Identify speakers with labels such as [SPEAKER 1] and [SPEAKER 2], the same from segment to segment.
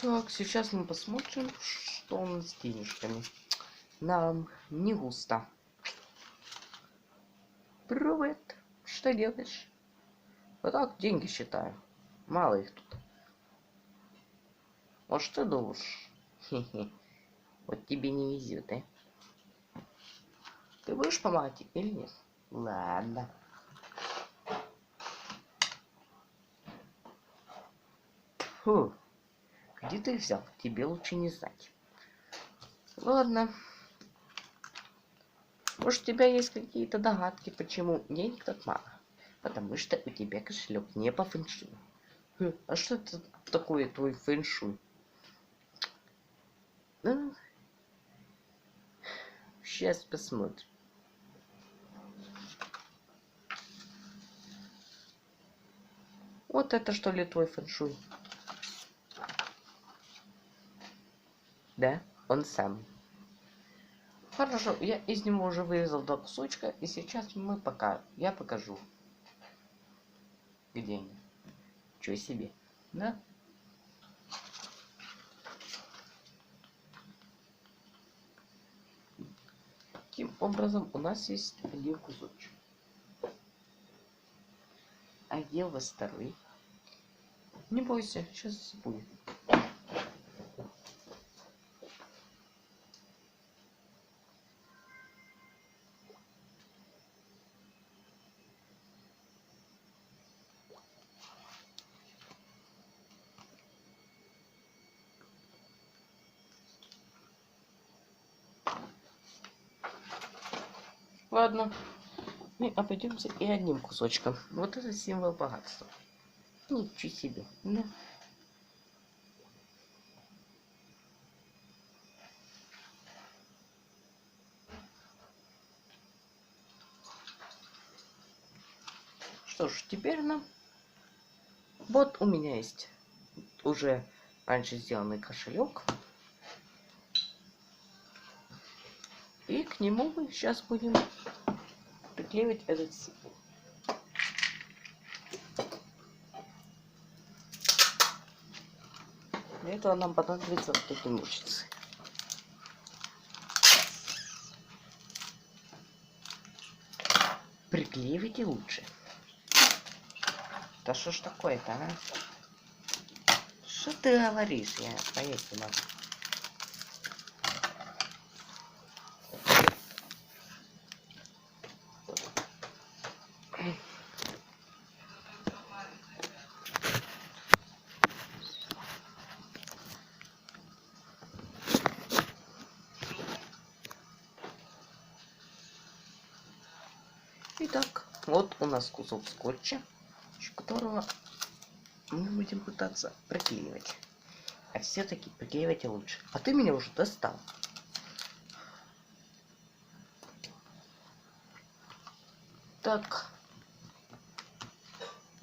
[SPEAKER 1] Так, сейчас мы посмотрим, что у нас с денежками. Нам не густо. Привет. Что делаешь? Вот так деньги считаю. Мало их тут. Может, ты думаешь? Хе-хе. Вот тебе не везет, да? Ты будешь помогать или нет? Ладно. Фу. Где ты их взял? Тебе лучше не знать. Ладно. Может, у тебя есть какие-то догадки, почему денег так мало? Потому что у тебя кошелек не по фэншую. А что это такое твой фэншуй? Ну, сейчас посмотрим. Вот это что ли твой фэншуй? Да, он сам. Хорошо, я из него уже вырезал 2 кусочка, и сейчас я покажу, где они. Чё себе, да? Таким образом, у нас есть 1 кусочек. А где у вас второй? Не бойся, сейчас будет. Ладно, мы обойдемся и 1 кусочком. Вот это символ богатства. Ничего себе, да? Что ж, теперь нам... Вот у меня есть уже раньше сделанный кошелек. И к нему мы сейчас будем приклеивать этот символ. Для этого нам понадобятся вот эти ножницы. Приклеивайте лучше. Да что ж такое-то, а? Что ты говоришь? Я понять не могу. Итак, вот у нас кусок скотча, которого мы будем пытаться приклеивать. А все-таки приклеивайте лучше. А ты меня уже достал. Так.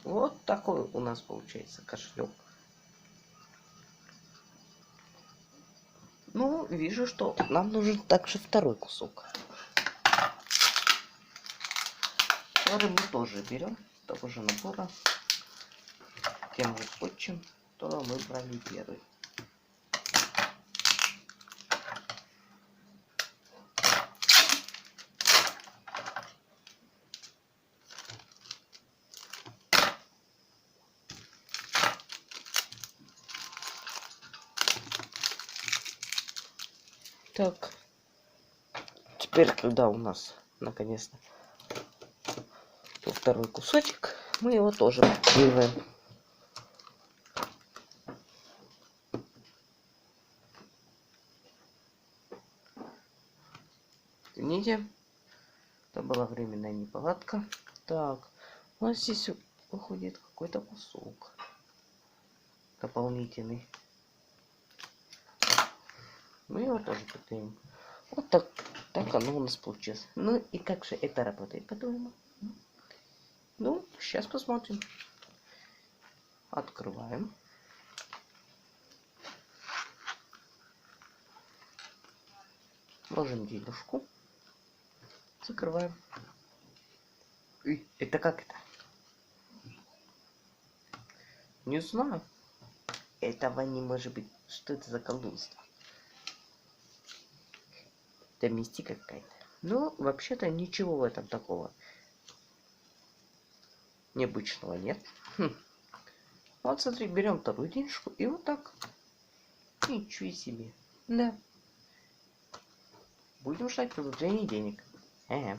[SPEAKER 1] Вот такой у нас получается кошелек. Ну, вижу, что нам нужен также второй кусок. Который мы тоже берем с того же набора. Тем же скотчем, которого мы брали первый. Так, теперь, когда у нас наконец-то второй кусочек, мы его тоже приклеиваем. Извините, это была временная неполадка. Так, у нас здесь выходит какой-то кусок дополнительный. Мы его тоже приклеим. Вот так оно у нас получилось. Ну и как же это работает, по-твоему? Ну, сейчас посмотрим. Открываем. Ложим денежку. Закрываем. Это как это? Не знаю. Этого не может быть. Что это за колдунство? Это мистика какая-то. Ну, вообще-то ничего в этом такого необычного нет. Хм. Вот смотри, берем вторую денежку и вот так. Ничего себе. Да. Будем ждать продолжения денег. Ага.